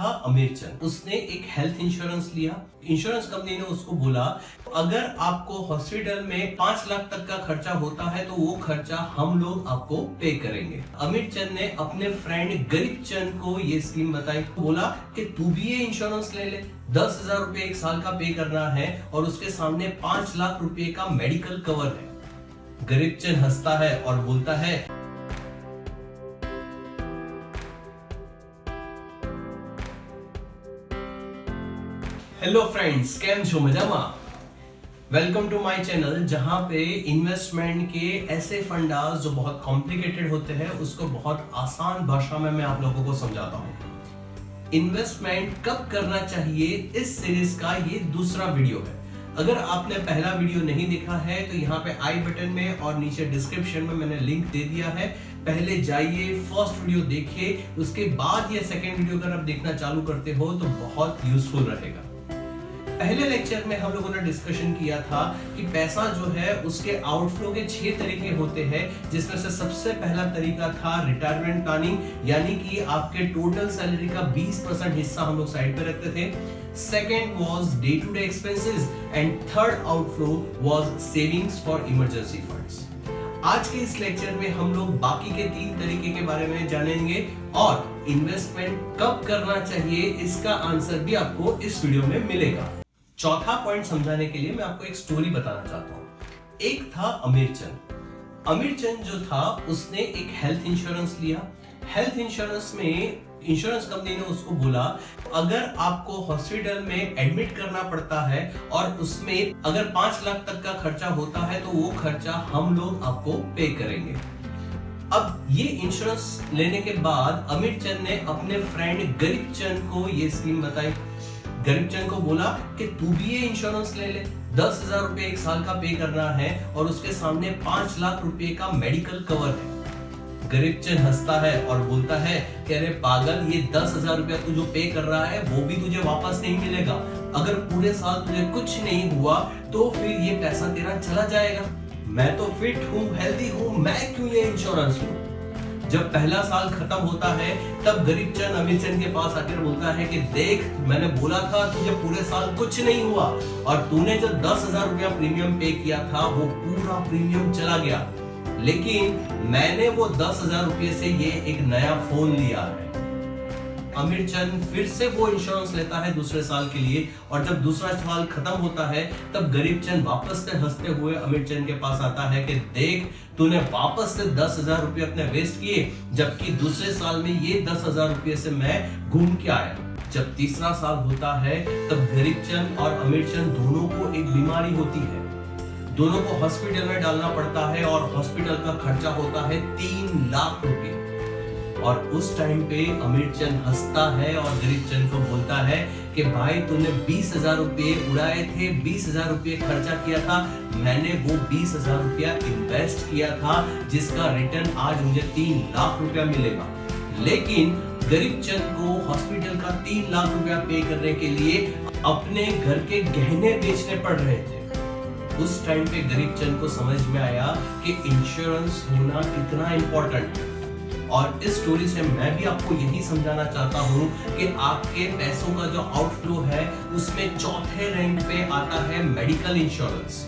था अमीर चंद। उसने एक हेल्थ इंश्योरेंस लिया। इंश्योरेंस कंपनी ने उसको बोला अगर आपको हॉस्पिटल में 5 लाख तक का खर्चा होता है तो वो खर्चा हम लोग आपको पे करेंगे। अमीर चंद ने अपने फ्रेंड गरीब चंद को ये स्कीम बताई। बोला कि तू भी ये इंश्योरेंस ले ले, 10,000 रुपए एक साल का पे करना है और उसके सामने 5 लाख रुपए का मेडिकल कवर है। गरीब चंद हंसता है और बोलता है हेलो फ्रेंड्स, केम छो मजामा। वेलकम टू माय चैनल जहां पे इन्वेस्टमेंट के ऐसे फंडास जो बहुत कॉम्प्लिकेटेड होते हैं उसको बहुत आसान भाषा में मैं आप लोगों को समझाता हूं। इन्वेस्टमेंट कब करना चाहिए, इस सीरीज का ये दूसरा वीडियो है। अगर आपने पहला वीडियो नहीं देखा है तो यहाँ पे आई बटन में और नीचे डिस्क्रिप्शन में मैंने लिंक दे दिया है। पहले जाइए, फर्स्ट वीडियो देखिए, उसके बाद ये सेकंड वीडियो अगर आप देखना चालू करते हो तो बहुत यूजफुल रहेगा। पहले लेक्चर में हम लोगों ने डिस्कशन किया था कि पैसा जो है उसके आउटफ्लो के 6 तरीके होते हैं, जिसमें से सबसे पहला तरीका था रिटायरमेंट प्लानिंग, यानी कि आपके टोटल सैलरी का 20% हिस्सा हम लोग साइड पे रखते थे। Second was day to day expenses and third outflow was savings for emergency funds. आज के इस लेक्चर में हम लोग बाकी के 3 तरीके के बारे में जानेंगे और इन्वेस्टमेंट कब करना चाहिए इसका आंसर भी आपको इस वीडियो में मिलेगा। चौथा पॉइंट समझाने के लिए मैं आपको एक स्टोरी बताना चाहता हूं। एक था अमीर चंद। अमीर चंद जो था उसने एक हेल्थ इंश्योरेंस लिया। हेल्थ इंश्योरेंस में इंश्योरेंस कंपनी ने उसको बोला अगर आपको हॉस्पिटल में एडमिट करना पड़ता है और उसमें अगर 5 लाख तक का खर्चा होता है तो वो खर्चा हम लोग आपको पे करेंगे। अब ये इंश्योरेंस लेने के बाद अमीर चंद ने अपने फ्रेंड गरीब चंद को ये स्कीम बताई। गरीब चंद को बोला कि तू भी ये इंश्योरेंस ले ले, 10,000 रुपए एक साल का पे करना है और उसके सामने 5 लाख रुपए का मेडिकल कवर है। गरीब चंद हंसता है और बोलता है कि अरे पागल, ये 10,000 रुपया तू जो पे कर रहा है वो भी तुझे वापस नहीं मिलेगा। अगर पूरे साल तुझे कुछ नहीं हुआ तो फिर ये पैसा तेरा चला जाएगा। मैं तो फिट हूँ, हेल्दी हूँ, मैं क्यों ये इंश्योरेंस लूं? जब पहला साल खत्म होता है तब गरीब चंद अमीर चंद के पास आकर बोलता है कि देख, मैंने बोला था तुझे पूरे साल कुछ नहीं हुआ और तूने जो 10,000 रुपया प्रीमियम पे किया था वो पूरा प्रीमियम चला गया, लेकिन मैंने वो 10,000 रुपये से ये एक नया फोन लिया है। अमीर चंद फिर से वो इंश्योरेंस लेता है दूसरे साल के लिए और जब दूसरा साल खत्म होता है तब गरीब चंद वापस से हंसते हुए अमीर चंद के पास आता है कि देख, तूने वापस से 10,000 रुपये अपने वेस्ट किए, जबकि दूसरे साल में ये 10,000 रुपये से मैं घूम के आया। जब तीसरा साल होता है तब गरीब चंद और अमीर चंद दोनों को एक बीमारी होती है। दोनों को हॉस्पिटल में डालना पड़ता है और हॉस्पिटल का खर्चा होता है 3 लाख रुपए। और उस टाइम पे अमीर चंद हंसता है और गरीब चंद को बोलता है कि भाई तूने 20,000 रुपये उड़ाए थे, 20,000 रुपये खर्चा किया था, मैंने वो 20,000 रुपया इन्वेस्ट किया था जिसका रिटर्न आज मुझे 3 लाख रुपया मिलेगा। लेकिन गरीब चंद को हॉस्पिटल का 3 लाख रुपया पे करने के लिए अपने घर के गहने बेचने पड़ रहे थे। उस टाइम पे गरीब चंद को समझ में आया कि इंश्योरेंस होना कितना इंपॉर्टेंट है। और इस स्टोरी से मैं भी आपको यही समझाना चाहता हूँ कि आपके पैसों का जो आउटफ्लो है उसमें चौथे रैंक पे आता है मेडिकल इंश्योरेंस।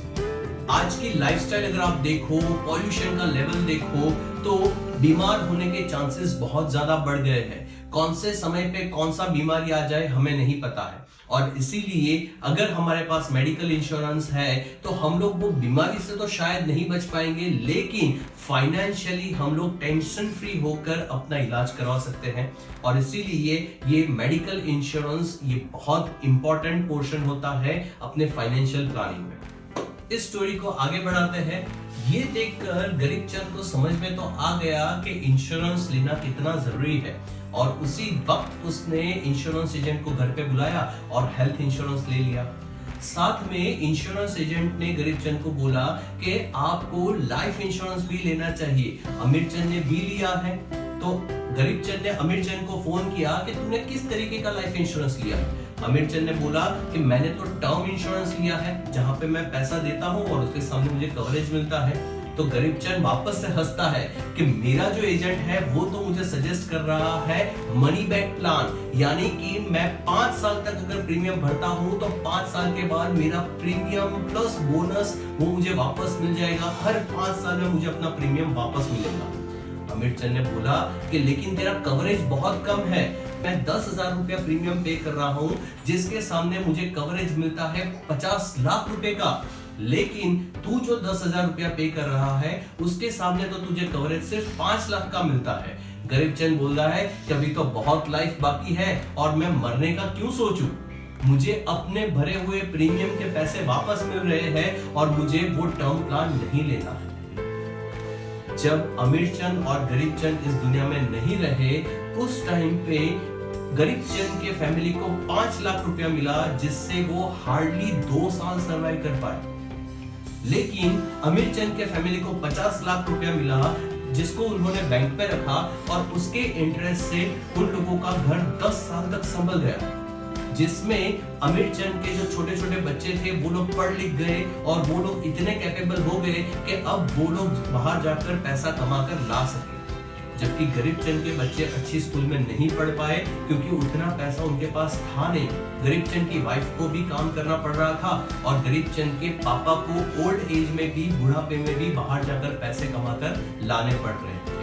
आज की लाइफस्टाइल अगर आप देखो, पॉल्यूशन का लेवल देखो तो बीमार होने के चांसेस बहुत ज्यादा बढ़ गए हैं। कौन से समय पे कौन सा बीमारी आ जाए हमें नहीं पता है और इसीलिए अगर हमारे पास मेडिकल इंश्योरेंस है तो हम लोग वो बीमारी से तो शायद नहीं बच पाएंगे, लेकिन फाइनेंशियली हम लोग टेंशन फ्री होकर अपना इलाज करवा सकते हैं। और इसीलिए ये मेडिकल इंश्योरेंस ये बहुत इंपॉर्टेंट पोर्शन होता है अपने फाइनेंशियल प्लानिंग में। इस स्टोरी को आगे बढ़ाते हैं। ये देखकर गरीब चंद को समझ में तो आ गया कि इंश्योरेंस लेना कितना जरूरी है और उसी वक्त उसने इंश्योरेंस एजेंट को घर पे बुलाया और हेल्थ इंश्योरेंस ले लिया। साथ में इंश्योरेंस एजेंट ने गरीब चंद को बोला कि आपको लाइफ इंश्योरेंस भी लेना चाहिए। अमीर चंद ने भी लिया है तो गरीब चंद ने अमीर चंद को फोन किया कि तूने किस तरीके का लाइफ इंश्योरेंस लिया। अमीर चंद ने बोला कि मैंने तो टर्म इंश्योरेंस लिया है जहां पे मैं पैसा देता हूं और उसके सामने मुझे कवरेज मिलता है। तो गरीब चंद वापस से हंसता है कि मेरा जो एजेंट है वो तो मुझे सजेस्ट कर रहा है मनी बैक प्लान, यानी कि मैं 5 साल तक अगर प्रीमियम भरता हूं तो 5 साल के बाद मेरा प्रीमियम प्लस बोनस वो मुझे वापस मिल जाएगा, हर 5 साल में मुझे अपना प्रीमियम वापस मिलेगा। अमिर चंद ने बोला कि लेकिन तेरा कवरेज बहुत कम है, मैं 10,000 रुपया प्रीमियम पे कर रहा हूं जिसके सामने मुझे कवरेज मिलता है 50 लाख रुपए का, लेकिन तू जो 10,000 रुपया पे कर रहा है उसके सामने तो तुझे कवरेज सिर्फ 5 लाख का मिलता है। गरीब चंद बोल रहा है कि अभी तो बहुत लाइफ बाकी है और मैं मरने का क्यों सोचूं, मुझे अपने भरे हुए प्रीमियम के पैसे वापस मिल रहे हैं और मुझे वो टर्म प्लान नहीं लेना है। जब अमीर चंद और गरीब चंद इस दुनिया में नहीं रहे उस टाइम पे गरीब चंद के फैमिली को 5 लाख रुपया मिला जिससे वो हार्डली 2 साल सरवाइव कर पाए, लेकिन अमीर चंद के फैमिली को 50 लाख रुपया मिला जिसको उन्होंने बैंक पे रखा और उसके इंटरेस्ट से उन लोगों का घर 10 साल तक संभल गया, जिसमें अमीर चंद के जो छोटे छोटे बच्चे थे वो लोग पढ़ लिख गए और वो लोग इतने कैपेबल हो गए कि अब वो लोग बाहर जाकर पैसा कमाकर ला सके, जबकि गरीब चंद के बच्चे अच्छी स्कूल में नहीं पढ़ पाए क्योंकि उतना पैसा उनके पास था नहीं। गरीब चंद की वाइफ को भी काम करना पड़ रहा था और गरीब चंद के पापा को ओल्ड एज में भी, बुढ़ापे में भी बाहर जाकर पैसे कमाकर लाने पड़ रहे थे,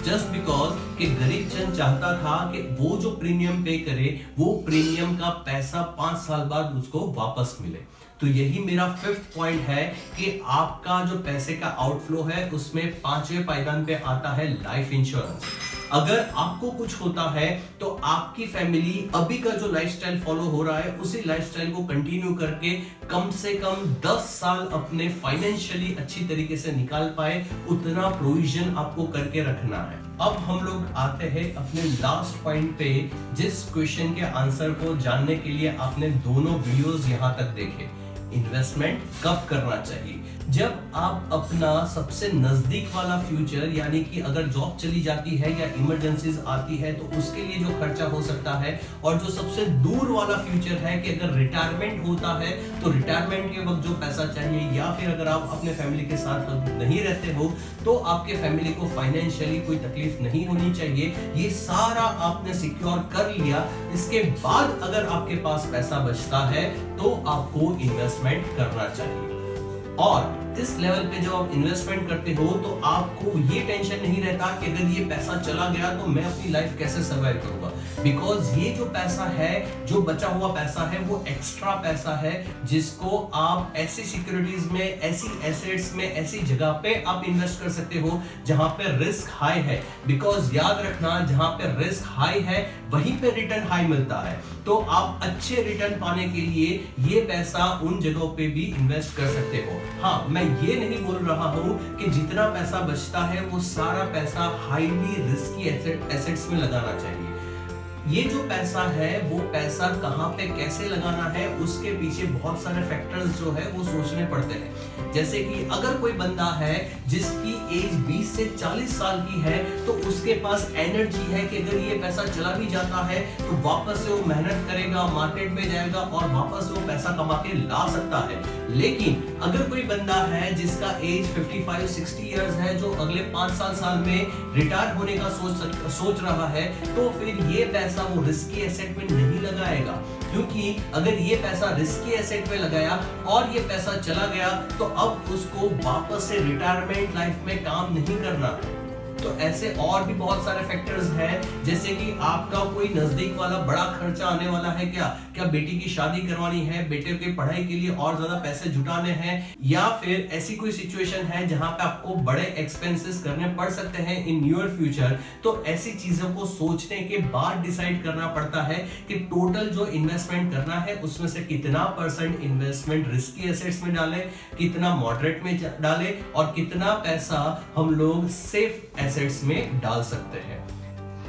जस्ट बिकॉज कि गरीब चंद चाहता था कि वो जो प्रीमियम पे करे वो प्रीमियम का पैसा 5 साल बाद उसको वापस मिले। तो यही मेरा 5th पॉइंट है कि आपका जो पैसे का आउटफ्लो है उसमें 5वें पायदान पे आता है लाइफ इंश्योरेंस। अगर आपको कुछ होता है तो आपकी फैमिली अभी का जो लाइफस्टाइल फॉलो हो रहा है उसी लाइफस्टाइल को कंटिन्यू करके कम से कम 10 साल अपने फाइनेंशियली अच्छी तरीके से निकाल पाए, उतना प्रोविजन आपको करके रखना है। अब हम लोग आते हैं अपने लास्ट पॉइंट पे, जिस क्वेश्चन के आंसर को जानने के लिए आपने दोनों वीडियोस यहां तक देखे। इन्वेस्टमेंट कब करना चाहिए? जब आप अपना सबसे नजदीक वाला फ्यूचर, यानी कि अगर जॉब चली जाती है या इमरजेंसीज आती है तो उसके लिए जो खर्चा हो सकता है, और जो सबसे दूर वाला फ्यूचर है कि अगर रिटायरमेंट होता है तो रिटायरमेंट के वक्त जो पैसा चाहिए, या फिर अगर आप अपने फैमिली के साथ नहीं रहते हो तो आपके फैमिली को फाइनेंशियली कोई तकलीफ नहीं होनी चाहिए, ये सारा आपने सिक्योर कर लिया। इसके बाद अगर आपके पास पैसा बचता है तो आपको इन्वेस्टमेंट करना चाहिए। और इस लेवल पे जब आप इन्वेस्टमेंट करते हो तो आपको ये टेंशन नहीं रहता कि अगर ये पैसा चला गया तो मैं अपनी लाइफ कैसे सर्वाइव करूंगा, बिकॉज ये जो पैसा है, जो बचा हुआ पैसा है, वो एक्स्ट्रा पैसा है जिसको आप ऐसी सिक्योरिटीज में, ऐसी एसेट्स में, ऐसी जगह पे आप इन्वेस्ट कर सकते हो जहां पे रिस्क हाई है। बिकॉज याद रखना, जहां पे रिस्क हाई है वहीं पे रिटर्न हाई मिलता है, तो आप अच्छे रिटर्न पाने के लिए ये पैसा उन जगहों पे भी इन्वेस्ट कर सकते हो। हाँ, मैं ये नहीं बोल रहा हूं कि जितना पैसा बचता है वो सारा पैसा हाईली रिस्की एसेट्स में लगाना चाहिए। ये जो पैसा है वो पैसा कहां पे कैसे लगाना है उसके पीछे बहुत सारे फैक्टर्स जो है वो सोचने पड़ते हैं। जैसे कि अगर कोई बंदा है जिसकी एज 20 से 40 साल की है तो उसके पास एनर्जी है कि अगर ये पैसा चला भी जाता है तो वापस से वो मेहनत करेगा, मार्केट में जाएगा और वापस से वो पैसा कमा के ला सकता है। लेकिन अगर कोई बंदा है जिसका एज 55-60 इयर्स है, जो अगले 5 साल में रिटायर होने का सोच रहा है, तो फिर ये पैसा वो रिस्की एसेट में नहीं लगाएगा, क्योंकि अगर ये पैसा रिस्की एसेट में लगाया और ये पैसा चला गया तो अब उसको वापस से रिटायरमेंट लाइफ में काम नहीं करना है। तो ऐसे और भी बहुत सारे फैक्टर्स हैं, जैसे कि आपका कोई नजदीक वाला बड़ा खर्चा आने वाला है, क्या बेटी की शादी करवानी है, बेटे की पढ़ाई के लिए और ज्यादा पैसे जुटाने हैं, या फिर ऐसी कोई सिचुएशन है जहां पे आपको बड़े एक्सपेंसेस करने पड़ सकते हैं इन नियर फ्यूचर। तो ऐसी चीजों को सोचने के बाद डिसाइड करना पड़ता है कि टोटल जो इन्वेस्टमेंट करना है उसमें से कितना % इन्वेस्टमेंट रिस्की एसेट्स में डालें, कितना मॉडरेट में डालें और कितना पैसा हम लोग सेफ एसेट्स में डाल सकते हैं।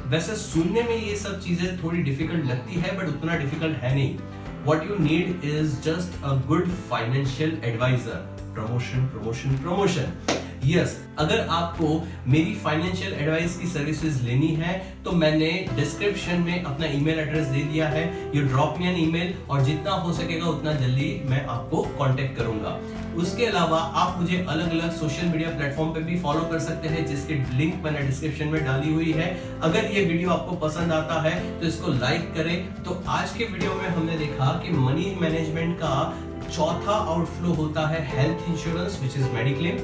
वैसे सुनने में ये सब चीजें थोड़ी डिफिकल्ट लगती है, बट उतना डिफिकल्ट है नहीं। What you need is just a good financial advisor. Promotion promotion promotion, yes, अगर आपको मेरी फाइनेंशियल एडवाइस की सर्विसेज लेनी है तो मैंने डिस्क्रिप्शन में अपना ईमेल एड्रेस दे दिया है। You drop me an email और जितना हो सकेगा उतना जल्दी मैं आपको कांटेक्ट करूंगा। उसके अलावा आप मुझे अलग अलग सोशल मीडिया प्लेटफॉर्म पे भी फॉलो कर सकते हैं, जिसकी लिंक मैंने डिस्क्रिप्शन में डाली हुई है। अगर ये वीडियो आपको पसंद आता है तो इसको लाइक करें। तो आज के वीडियो में हमने देखा कि मनी मैनेजमेंट का चौथा आउटफ्लो होता है health insurance which is mediclaim,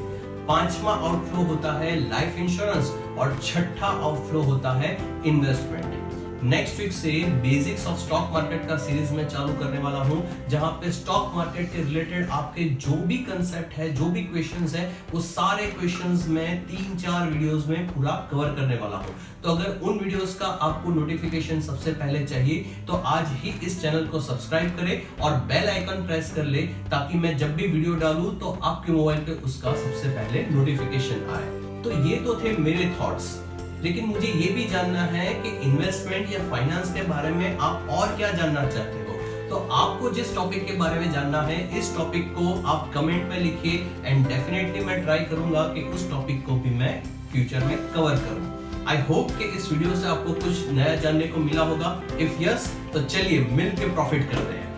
पांचवा आउटफ्लो होता है लाइफ इंश्योरेंस और छठा आउटफ्लो होता है इन्वेस्टमेंट। नेक्स्ट वीक से बेसिक्स ऑफ स्टॉक मार्केट का सीरीज में चालू करने वाला हूं, जहां पे स्टॉक मार्केट के रिलेटेड आपके जो भी कंसेप्ट है, जो भी क्वेश्चंस है, वो सारे क्वेश्चंस में 3-4 वीडियोस में पूरा कवर करने वाला हूं। तो अगर उन वीडियोस का आपको नोटिफिकेशन सबसे पहले चाहिए तो आज ही इस चैनल को सब्सक्राइब करें और बेल आइकन प्रेस कर ले, ताकि मैं जब भी वीडियो डालूं तो आपके मोबाइल पे उसका सबसे पहले नोटिफिकेशन आए। तो ये तो थे मेरे थॉट्स, लेकिन मुझे ये भी जानना है कि इन्वेस्टमेंट या फाइनेंस के बारे में आप और क्या जानना चाहते हो। तो आपको जिस टॉपिक के बारे में जानना है, इस टॉपिक को आप कमेंट में लिखिए एंड डेफिनेटली मैं ट्राई करूंगा कि उस टॉपिक को भी मैं फ्यूचर में कवर करूं। आई होप कि इस वीडियो से आपको कुछ नया जानने को मिला होगा। इफ यस, तो चलिए मिलकर प्रॉफिट करते हैं।